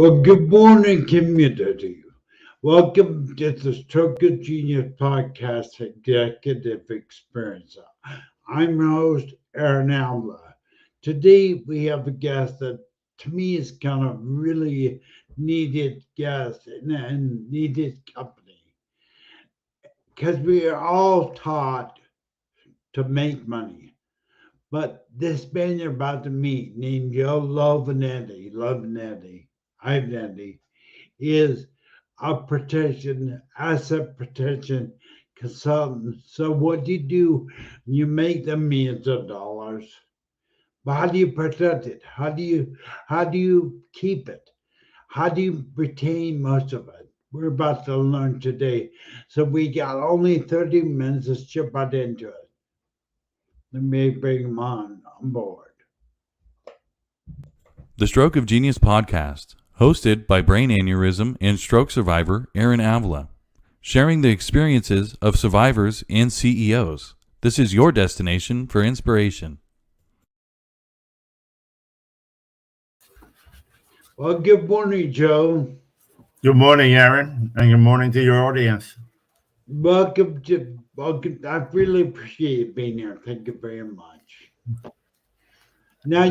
Well, good morning, community. Welcome to the Stroke of Genius podcast executive experience. I'm your host, R&D. Today, we have a guest that to me is kind of really needed guest and needed company because we are all taught to make money. But this man you're about to meet, named Joe Iovenitti, is a asset protection consultant. So what do? You make the millions of dollars, but how do you protect it? How do you keep it? How do you retain most of it? We're about to learn today. So we got only 30 minutes. Let's jump right into it. Let me bring him on board. The Stroke of Genius podcast, hosted by brain aneurysm and stroke survivor Aaron Avila, sharing the experiences of survivors and CEOs. This is your destination for inspiration. Well, good morning, Joe. Good morning, Aaron, and good morning to your audience. Welcome. I really appreciate being here. Thank you very much. Now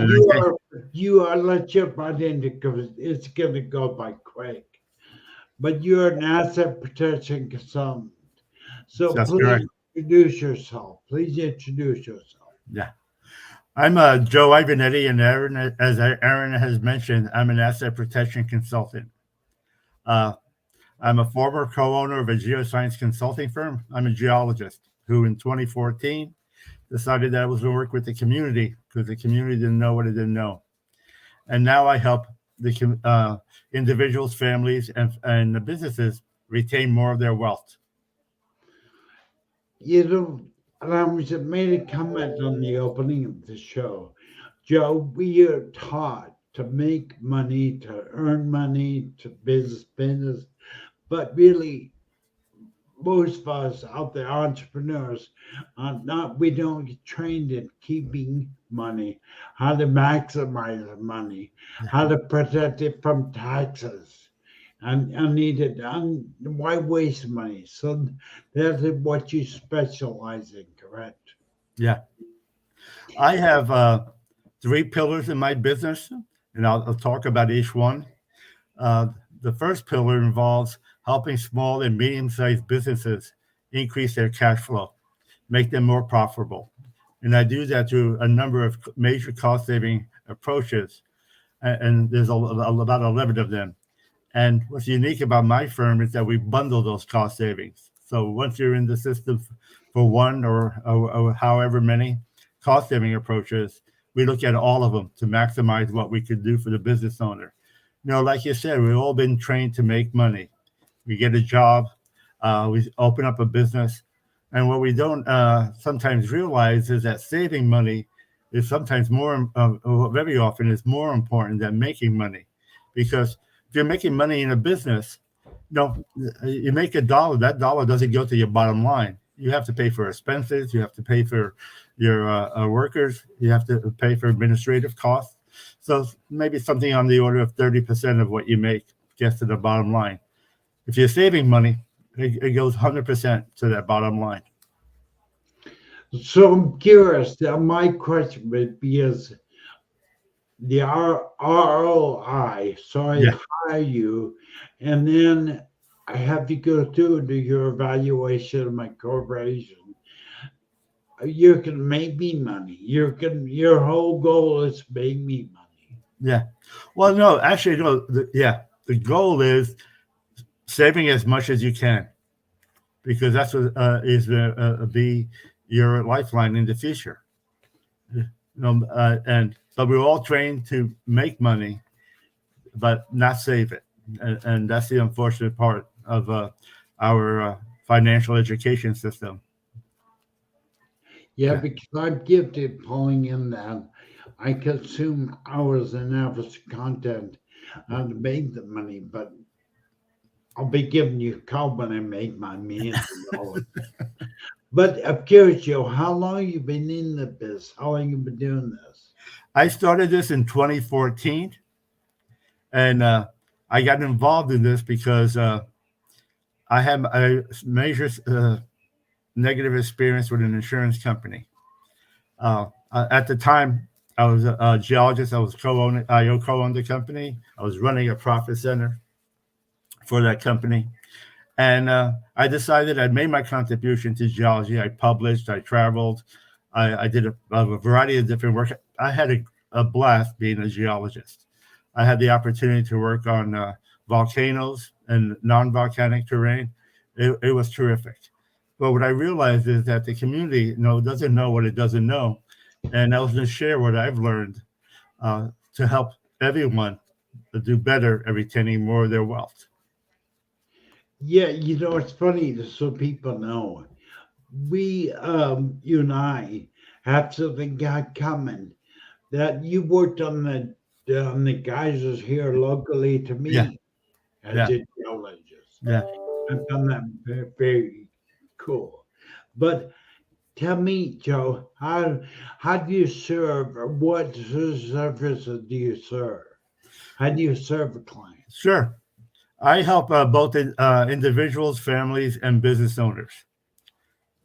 you are. Let's jump right into because it's going to go by quick. But you're an asset protection consultant. So That's please correct. introduce yourself. Yeah. I'm Joe Iovenitti, and as Aaron has mentioned, I'm an asset protection consultant. I'm a former co-owner of a geoscience consulting firm. I'm a geologist who in 2014 decided that I was going to work with the community because the community didn't know what it didn't know. And now I help the individuals, families, and the businesses retain more of their wealth. You know, I made a comment on the opening of the show. Joe, we are taught to make money, to earn money, to business, but really, most of us out there, entrepreneurs, we don't get trained in keeping money, how to maximize the money, how to protect it from taxes, and why waste money? So that's what you specialize in, correct? Yeah. I have 3 pillars in my business, and I'll talk about each one. The first pillar involves helping small and medium-sized businesses increase their cash flow, make them more profitable. And I do that through a number of major cost-saving approaches, and there's about 11 of them. And what's unique about my firm is that we bundle those cost savings. So once you're in the system for one or however many cost-saving approaches, we look at all of them to maximize what we could do for the business owner. Like you said, we've all been trained to make money. We get a job, we open up a business, and what we don't sometimes realize is that saving money is sometimes very often is more important than making money. Because if you're making money in a business, you make $1, that dollar doesn't go to your bottom line. You have to pay for expenses, you have to pay for your workers, you have to pay for administrative costs. So maybe something on the order of 30% of what you make gets to the bottom line. If you're saving money, it goes 100% to that bottom line. So I'm curious. Now my question would be is the ROI. So I hire you, and then I have to go through to your evaluation of my corporation. You can make me money. Your whole goal is to make me money. Yeah. Well, no, actually, no. The goal is saving as much as you can, because that's what is be your lifeline in the future. But we're all trained to make money, but not save it, and that's the unfortunate part of our financial education system. Yeah, because I'm gifted pulling in that. I consume hours and hours of content to make the money, but I'll be giving you a call when I make my millions of dollars. But I'm curious, Joe, how long you been in the business? How long you been doing this? I started this in 2014, and I got involved in this because I had a major negative experience with an insurance company. At the time, I was a geologist. I co-owned the company. I was running a profit center for that company. And I decided I'd made my contribution to geology. I published, I traveled, I did a variety of different work. I had a blast being a geologist. I had the opportunity to work on volcanoes and non-volcanic terrain. It was terrific. But what I realized is that the community doesn't know what it doesn't know. And I was going to share what I've learned to help everyone do better at retaining more of their wealth. Yeah, it's funny, just so people know. We, you and I, have something got coming that you worked on the geysers here locally to me Yeah, as yeah, a geologist. yeah. I found that very, very cool. But tell me, Joe, how do you serve, or what services do you serve? How do you serve a client? Sure. I help both individuals, families, and business owners.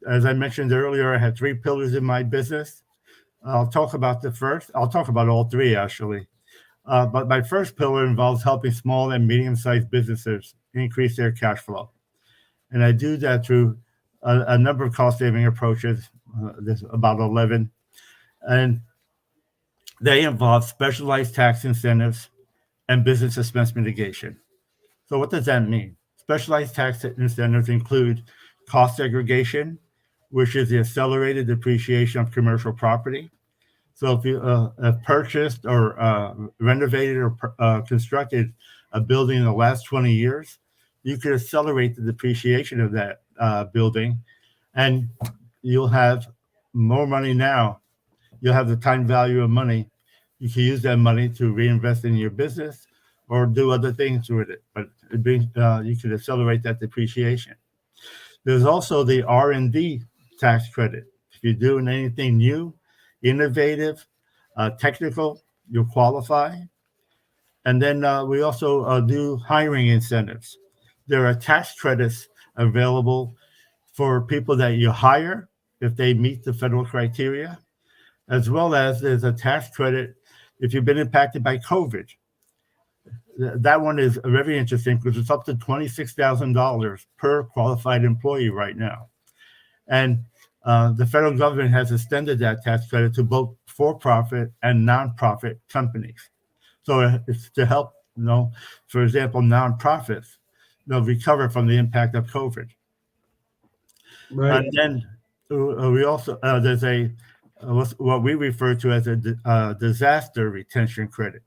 As I mentioned earlier, I have three pillars in my business. I'll talk about the first. I'll talk about all three, actually. But my first pillar involves helping small and medium-sized businesses increase their cash flow. And I do that through a number of cost-saving approaches. There's about 11. And they involve specialized tax incentives and business expense mitigation. So what does that mean? Specialized tax incentives include cost segregation, which is the accelerated depreciation of commercial property. So if you have purchased or renovated or constructed a building in the last 20 years, you could accelerate the depreciation of that building, and you'll have more money now. You'll have the time value of money. You can use that money to reinvest in your business or do other things with it, but you could accelerate that depreciation. There's also the R&D tax credit. If you're doing anything new, innovative, technical, you'll qualify. And then we also do hiring incentives. There are tax credits available for people that you hire if they meet the federal criteria, as well as there's a tax credit if you've been impacted by COVID. That one is very interesting because it's up to $26,000 per qualified employee right now. And the federal government has extended that tax credit to both for-profit and nonprofit companies. So it's to help, for example, nonprofits, recover from the impact of COVID. Right. And then we also, there's what we refer to as a disaster retention credit.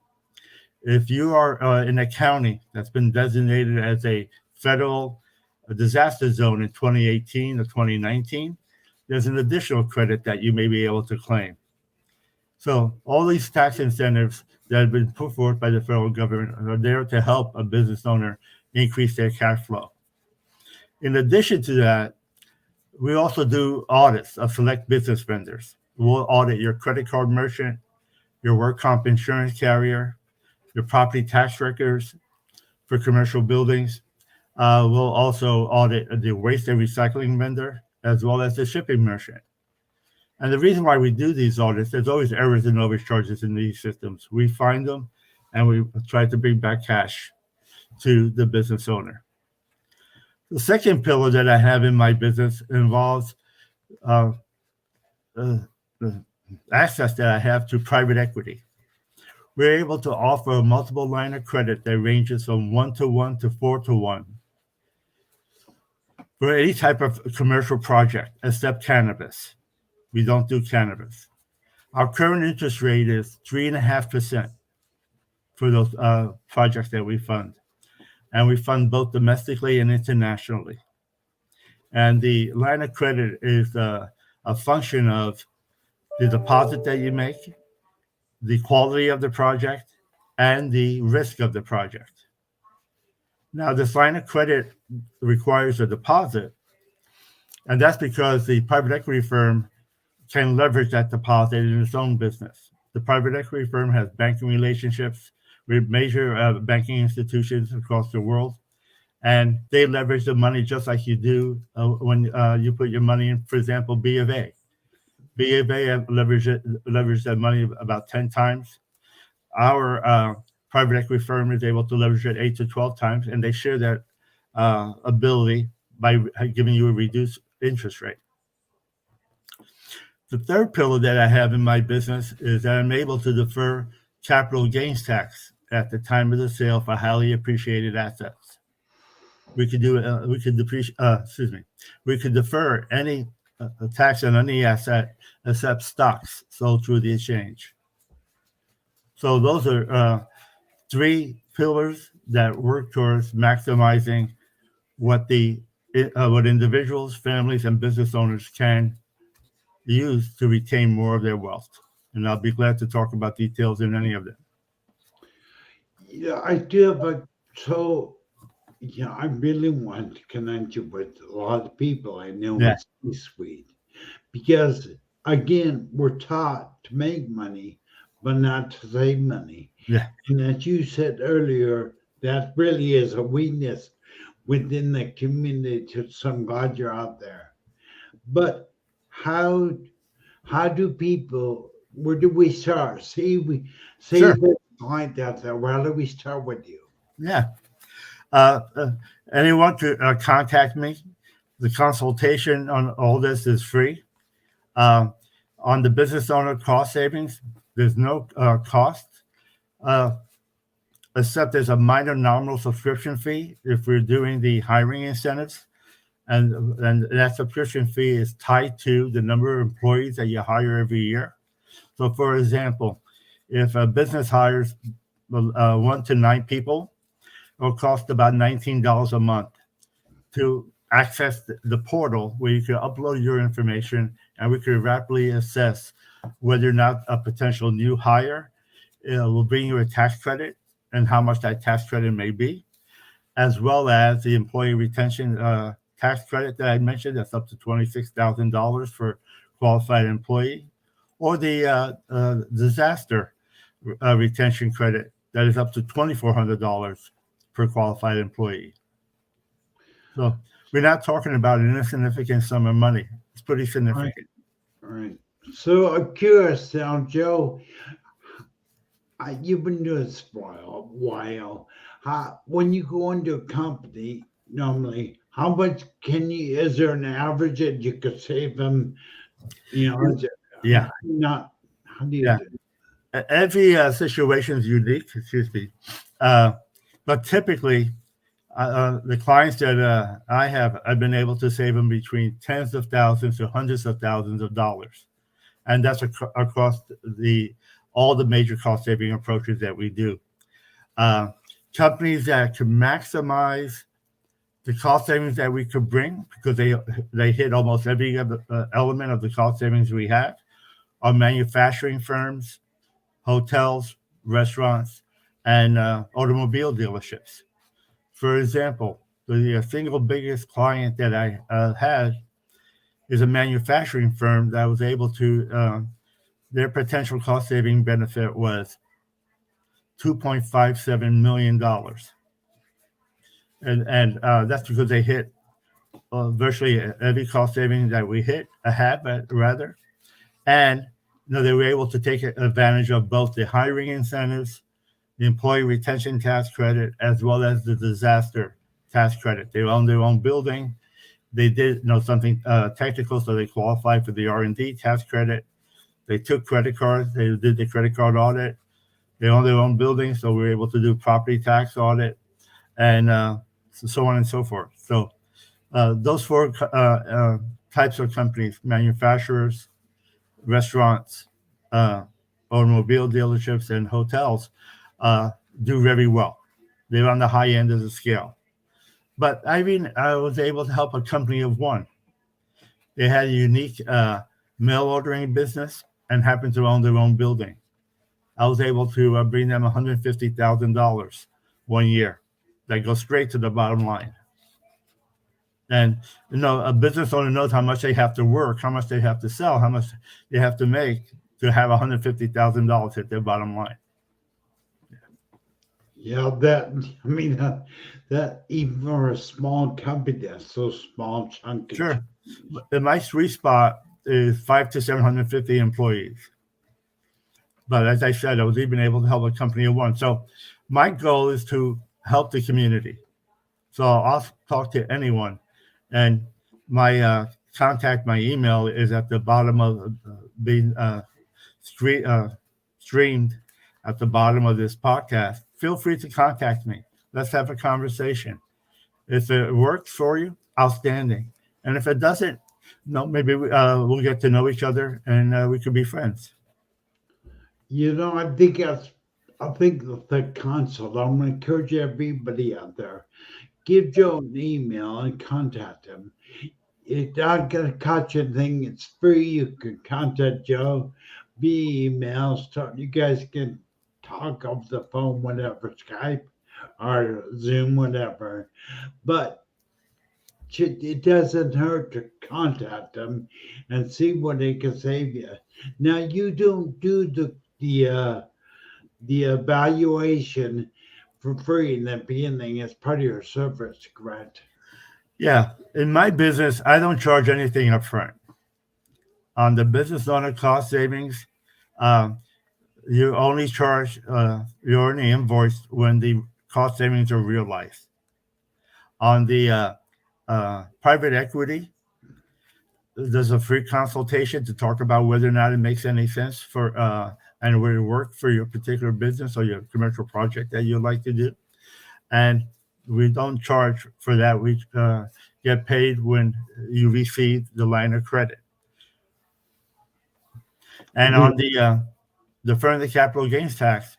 If you are in a county that's been designated as a federal disaster zone in 2018 or 2019, there's an additional credit that you may be able to claim. So all these tax incentives that have been put forth by the federal government are there to help a business owner increase their cash flow. In addition to that, we also do audits of select business vendors. We'll audit your credit card merchant, your work comp insurance carrier, your property tax records for commercial buildings. We'll also audit the waste and recycling vendor, as well as the shipping merchant. And the reason why we do these audits, there's always errors and overcharges in these systems. We find them, and we try to bring back cash to the business owner. The second pillar that I have in my business involves the access that I have to private equity. We're able to offer a multiple line of credit that ranges from 1-to-1 to 4-to-1 for any type of commercial project except cannabis. We don't do cannabis. Our current interest rate is 3.5% for those projects that we fund. And we fund both domestically and internationally. And the line of credit is a function of the deposit that you make, the quality of the project, and the risk of the project. Now, this line of credit requires a deposit, and that's because the private equity firm can leverage that deposit in its own business. The private equity firm has banking relationships with major banking institutions across the world, and they leverage the money just like you do when you put your money in, for example, B of A. B of A have leveraged that money about 10 times. Our private equity firm is able to leverage it 8 to 12 times, and they share that ability by giving you a reduced interest rate. The third pillar that I have in my business is that I'm able to defer capital gains tax at the time of the sale for highly appreciated assets. We could defer any tax on any asset except stocks sold through the exchange. So those are three pillars that work towards maximizing what individuals, families, and business owners can use to retain more of their wealth. And I'll be glad to talk about details in any of them. Yeah, I do, but I really want to connect you with a lot of people I know Yeah. in C-suite, because again, we're taught to make money, but not to save money. Yeah. And as you said earlier, that really is a weakness within the community. So I'm glad you're out there. But how do people? Where do we start? Sure. There's a client out there. Where do we start with you? Yeah. Anyone could contact me. The consultation on all this is free. On the business owner cost savings, there's no cost, except there's a minor nominal subscription fee if we're doing the hiring incentives. And that subscription fee is tied to the number of employees that you hire every year. So, for example, if a business hires 1 to 9 people, it'll cost about $19 a month to access the portal where you can upload your information, and we can rapidly assess whether or not a potential new hire will bring you a tax credit and how much that tax credit may be, as well as the employee retention tax credit that I mentioned. That's up to $26,000 for qualified employee, or the disaster retention credit that is up to $2,400 per qualified employee. So we're not talking about an insignificant sum of money. It's pretty significant. All right. So I'm curious now, Joe. You've been doing this for a while. When you go into a company, normally, how much is there an average that you could save them? Yeah. How do you do it? Every situation is unique, but typically, the clients that I've been able to save them between tens of thousands to hundreds of thousands of dollars. And that's across all the major cost-saving approaches that we do. Companies that can maximize the cost savings that we could bring, because they hit almost every element of the cost savings we have, are manufacturing firms, hotels, restaurants, and automobile dealerships. For example, the single biggest client that I had is a manufacturing firm that was able to, their potential cost saving benefit was $2.57 million. And that's because they hit virtually every cost saving that we had, rather. And they were able to take advantage of both the hiring incentives, the employee retention tax credit, as well as the disaster tax credit. They own their own building. They did something technical, so they qualified for the R&D tax credit. They took credit cards. They did the credit card audit. They own their own building, so we were able to do property tax audit, and so on and so forth. So those 4 types of companies: manufacturers, restaurants, automobile dealerships, and hotels, do very well. They're on the high end of the scale. But I was able to help a company of one. They had a unique mail ordering business and happened to own their own building. I was able to bring them $150,000 one year. That goes straight to the bottom line. And a business owner knows how much they have to work, how much they have to sell, how much they have to make to have $150,000 hit their bottom line. Yeah, that even for a small company that's so small chunk of Sure. And my sweet spot is 5 to 750 employees. But as I said, I was even able to help a company of one. So my goal is to help the community. So I'll talk to anyone. And my contact, my email is at the bottom of being streamed at the bottom of this podcast. Feel free to contact me. Let's have a conversation. If it works for you, outstanding. And if it doesn't, no, maybe we'll get to know each other and we could be friends. I think the consult. I'm going to encourage everybody out there. Give Joe an email and contact him. It's not going to cost you anything. It's free. You can contact Joe via email. You guys can talk over the phone, whatever, Skype or Zoom, whatever. But it doesn't hurt to contact them and see what they can save you. Now, you don't do the evaluation for free in the beginning as part of your service, correct? Yeah. In my business, I don't charge anything up front. On the business owner cost savings, um, you only charge, you only invoice when the cost savings are realized. On the private equity, there's a free consultation to talk about whether or not it makes any sense for and would it work for your particular business or your commercial project that you'd like to do. And we don't charge for that. We get paid when you receive the line of credit. And on the deferring the capital gains tax,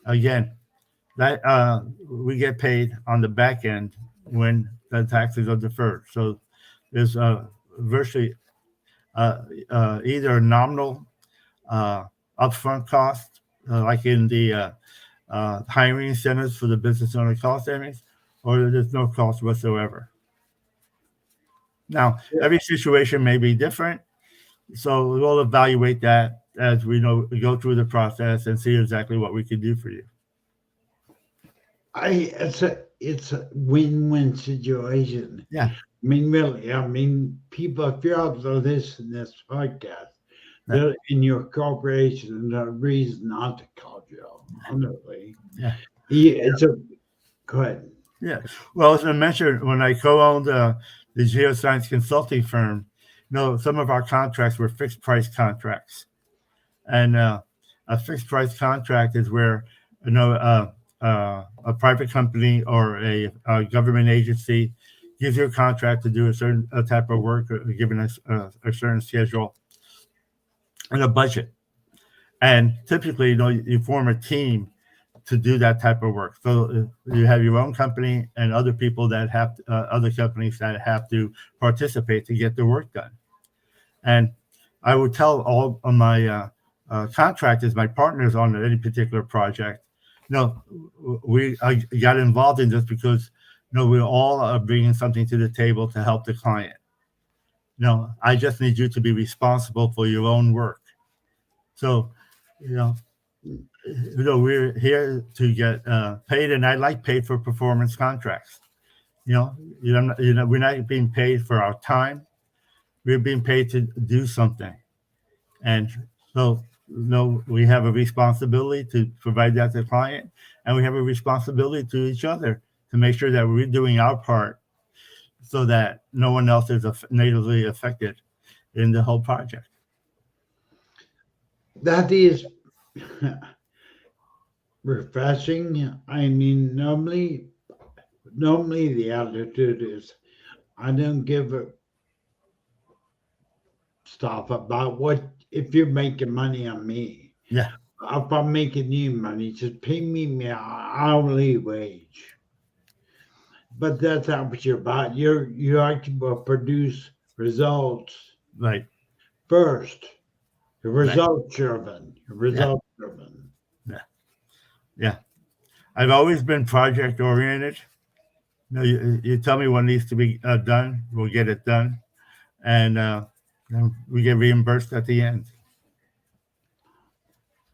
again, that we get paid on the back end when the taxes are deferred. So there's virtually either nominal upfront cost, like in the hiring incentives for the business owner cost savings, or there's no cost whatsoever. Now, every situation may be different, so we'll evaluate that as we go through the process and see exactly what we can do for you. It's a win-win situation. Yeah. I mean, really, people, if you're out there listening to this podcast, they're in your corporation and there's a reason not to call you, honestly. Yeah. Go ahead. Yeah. Well, as I mentioned, when I co-owned the geoscience consulting firm, some of our contracts were fixed price contracts. And a fixed price contract is where, a private company or a government agency gives you a contract to do a certain type of work, given a certain schedule and a budget. And typically, you form a team to do that type of work. So you have your own company and other people that have other companies that have to participate to get the work done. And I would tell all of my contractors, my partners on any particular project, I got involved in this because we all are bringing something to the table to help the client. I just need you to be responsible for your own work. So, we're here to get paid, and I like paid for performance contracts. We're not being paid for our time. We're being paid to do something. And so, we have a responsibility to provide that to the client, and we have a responsibility to each other to make sure that we're doing our part so that no one else is negatively affected in the whole project. That is refreshing. I mean, normally the attitude is I don't give a stuff about if you're making money on me. Yeah. If I'm making you money, just pay me my hourly wage. But that's not what you're about. You actually will produce results Right. first. You're Right. result driven. You're result driven. Yeah. I've always been project oriented. You tell me what needs to be done, we'll get it done, and we get reimbursed at the end.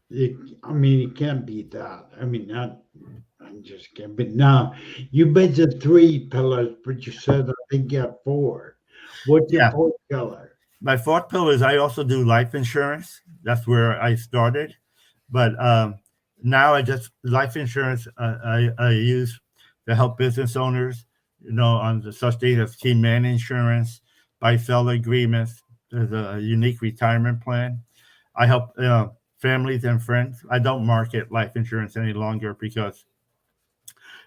You can't beat that. I mean, I'm just kidding. But now you mentioned 3 pillars, but you said I think you have 4. What's your Yeah. 4th pillar? My fourth pillar is I also do life insurance. That's where I started. But now life insurance I use to help business owners, on the such things as key man insurance, buy-sell agreements. There's a unique retirement plan. I help families and friends. I don't market life insurance any longer because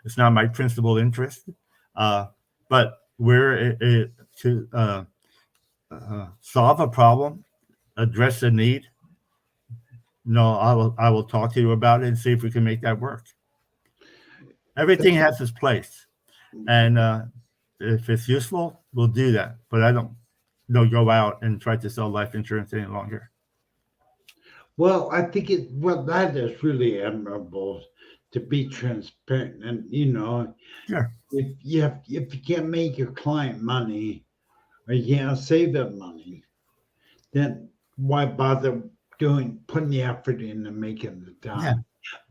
it's not my principal interest. But to solve a problem, address a need, I will talk to you about it and see if we can make that work. Everything has its place, and if it's useful, we'll do that. But I don't go out and try to sell life insurance any longer. Well, I think that is really admirable to be transparent. And, Sure. if you can't make your client money or you can't save them money, then why bother putting the effort into making the time? Yeah.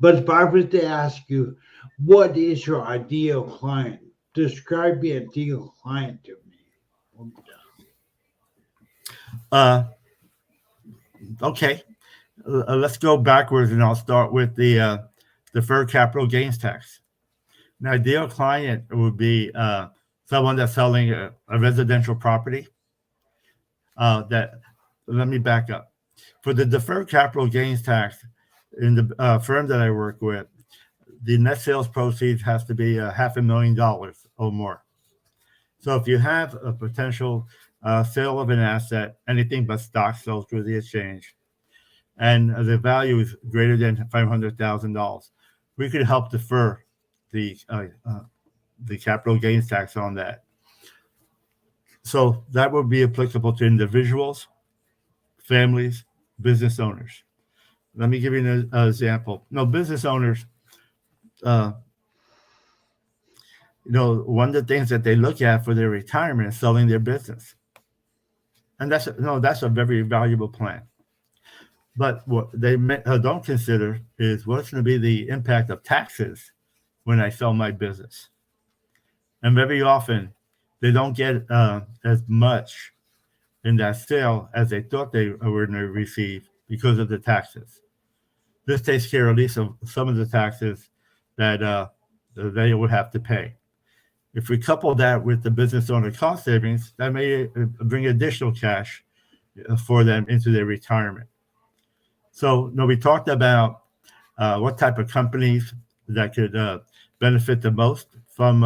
But if I was to ask you, what is your ideal client? Describe your ideal client to me. Okay. Let's go backwards, and I'll start with the deferred capital gains tax. An ideal client would be someone that's selling a residential property. Let me back up. For the deferred capital gains tax, in the firm that I work with, the net sales proceeds has to be $500,000 or more. So if you have a potential sale of an asset, anything but stock sells through the exchange, and the value is greater than $500,000, we could help defer the capital gains tax on that. So that would be applicable to individuals, families, business owners. Let me give you an example. Business owners, one of the things that they look at for their retirement is selling their business, and that's a very valuable plan. But what they don't consider is what's going to be the impact of taxes when I sell my business. And very often, they don't get as much in that sale as they thought they were going to receive because of the taxes. This takes care at least of some of the taxes that they would have to pay. If we couple that with the business owner cost savings, that may bring additional cash for them into their retirement. So, we talked about what type of companies that could benefit the most from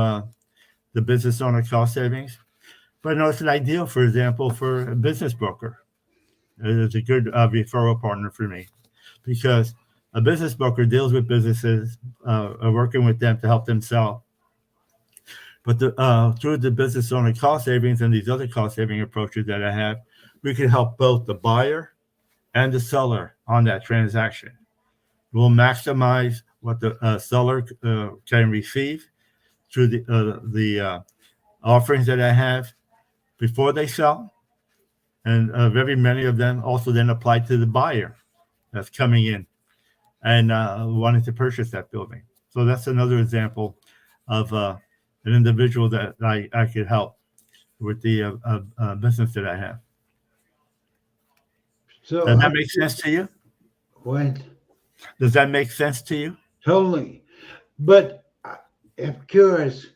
the business owner cost savings. But it's an ideal, for example, for a business broker. It is a good referral partner for me because a business broker deals with businesses, working with them to help them sell. But through the business owner cost savings and these other cost saving approaches that I have, we can help both the buyer and the seller on that transaction. We'll maximize what the seller can receive through the offerings that I have before they sell, and very many of them also then apply to the buyer that's coming in and wanting to purchase that building. So that's another example of an individual that I could help with the business that I have. So Does that make sense to you? what? Does that make sense to you? Totally. But I'm curious.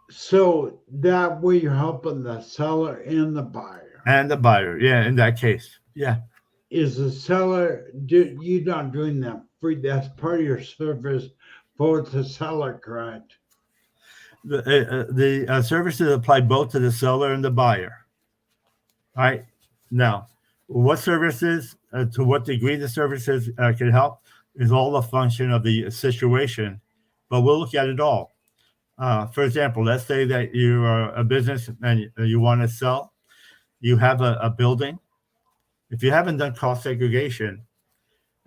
So that way you're helping the seller and the buyer. And the buyer, yeah, in that case, yeah. Is the seller, you're not doing that free? That's part of your service for the seller, correct? The services apply both to the seller and the buyer. All right. Now, what services, to what degree the services can help, is all a function of the situation, but we'll look at it all. For example, let's say that you are a business and you want to sell. You have a building. If you haven't done cost segregation,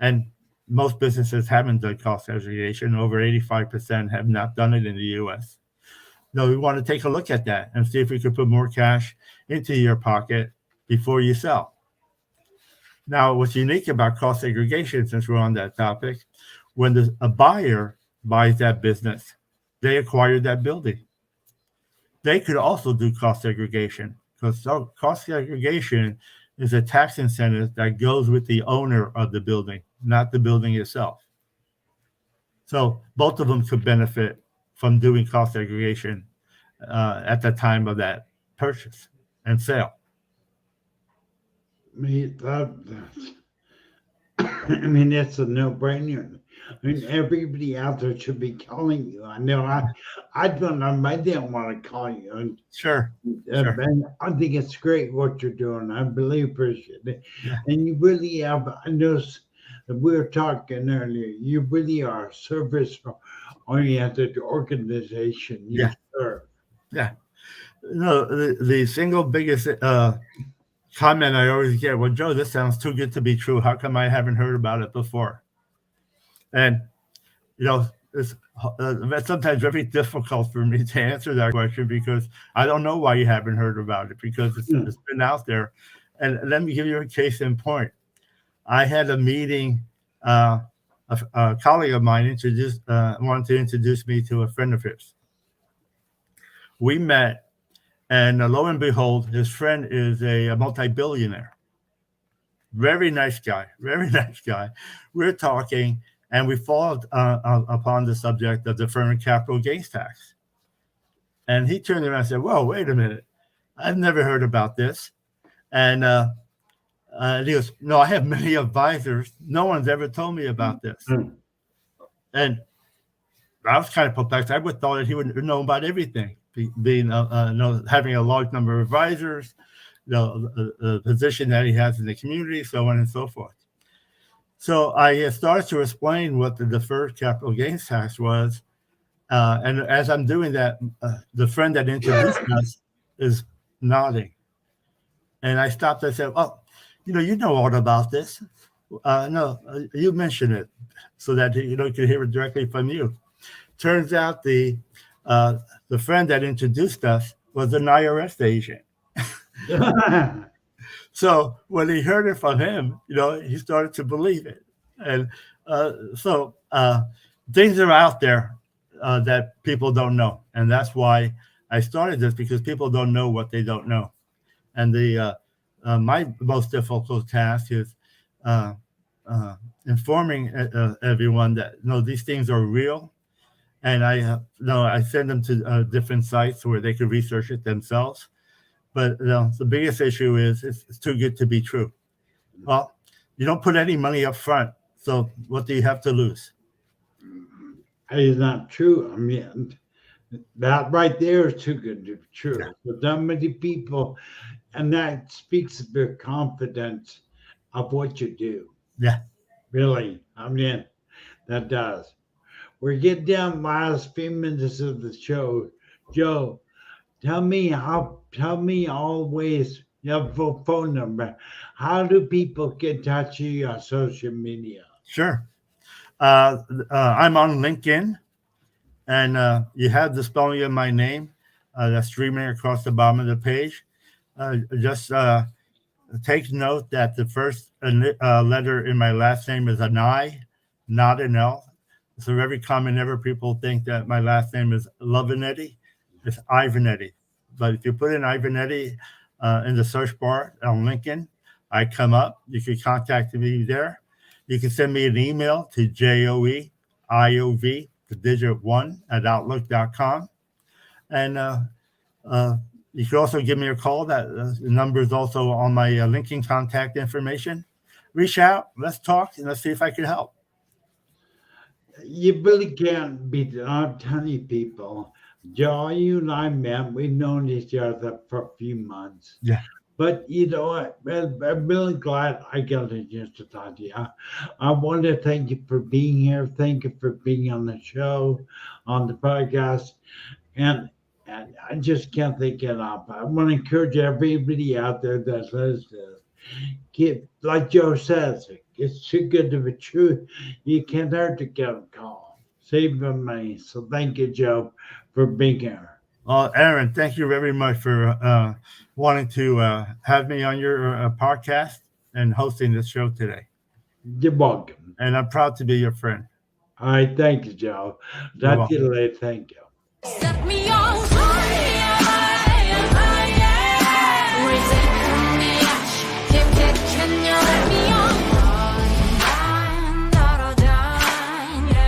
and most businesses haven't done cost segregation, over 85% have not done it in the U.S. No, we want to take a look at that and see if we could put more cash into your pocket before you sell. Now, what's unique about cost segregation, since we're on that topic, when a buyer buys that business, they acquired that building. They could also do cost segregation, because cost segregation is a tax incentive that goes with the owner of the building, not the building itself. So both of them could benefit from doing cost segregation at the time of that purchase and sale. I mean, I mean, it's a no-brainer. I mean, everybody out there should be calling you. I know I don't know, I didn't want to call you. Sure. And I think it's great what you're doing. I really appreciate it. Yeah. And you really have, I know we were talking earlier, you really are a service-oriented organization you Yeah. serve. Yeah. No, the single biggest comment I always get, well, Joe, this sounds too good to be true. How come I haven't heard about it before? And, it's sometimes very difficult for me to answer that question, because I don't know why you haven't heard about it, because it's been out there. And let me give you a case in point. I had a meeting, a colleague of mine wanted to introduce me to a friend of his. We met, and lo and behold, his friend is a multi-billionaire. Very nice guy, very nice guy. We're talking, and we followed upon the subject of deferred capital gains tax. And he turned around and said, "Whoa, wait a minute. I've never heard about this." And he goes, "No, I have many advisors. No one's ever told me about this." And I was kind of perplexed. I would have thought that he would know about everything, being having a large number of advisors, the position that he has in the community, so on and so forth. So I started to explain what the deferred capital gains tax was. And as I'm doing that, the friend that introduced us is nodding. And I stopped and said, "Oh, you know all about this. No, you mentioned it so that he could hear it directly from you." Turns out the friend that introduced us was an IRS agent. So when he heard it from him, he started to believe it. And so things are out there that people don't know. And that's why I started this, because people don't know what they don't know. And my most difficult task is informing everyone that these things are real. And I send them to different sites where they can research it themselves. But the biggest issue is it's too good to be true. Well, you don't put any money up front, so what do you have to lose? It's not true. I mean, that right there is too good to be true. Yeah. For that many people, and that speaks of your confidence of what you do. Yeah. Really, I mean, that does. We're getting down the last few minutes of the show. Joe, tell me always your phone number. How do people get in touch with you on social media? Sure. I'm on LinkedIn, and you have the spelling of my name that's streaming across the bottom of the page. Just take note that the first letter in my last name is an I, not an L. So very common, people think that my last name is Lovenetti. It's Iovenitti. But if you put in Iovenitti in the search bar on LinkedIn, I come up. You can contact me there. You can send me an email to JOEIOV, the digit 1 at outlook.com. And you can also give me a call. The number is also on my linking contact information. Reach out. Let's talk, and let's see if I can help. You really can't beat it. I'm telling you, people. Joe, you and I met. We've known each other for a few months. Yeah. But you know what? I'm really glad I got a chance to talk to you. I want to thank you for being here. Thank you for being on the show, on the podcast. And I just can't thank it enough. I want to encourage everybody out there that's listening. Like Joe says, it's too good to be true. You can't hurt to get a call. Save them money. So thank you, Joe, for being here. Aaron, thank you very much for wanting to have me on your podcast and hosting this show today. You're welcome. And I'm proud to be your friend. All right. Thank you, Joe. You're Talk to you welcome. later. Thank you. Set me on fire.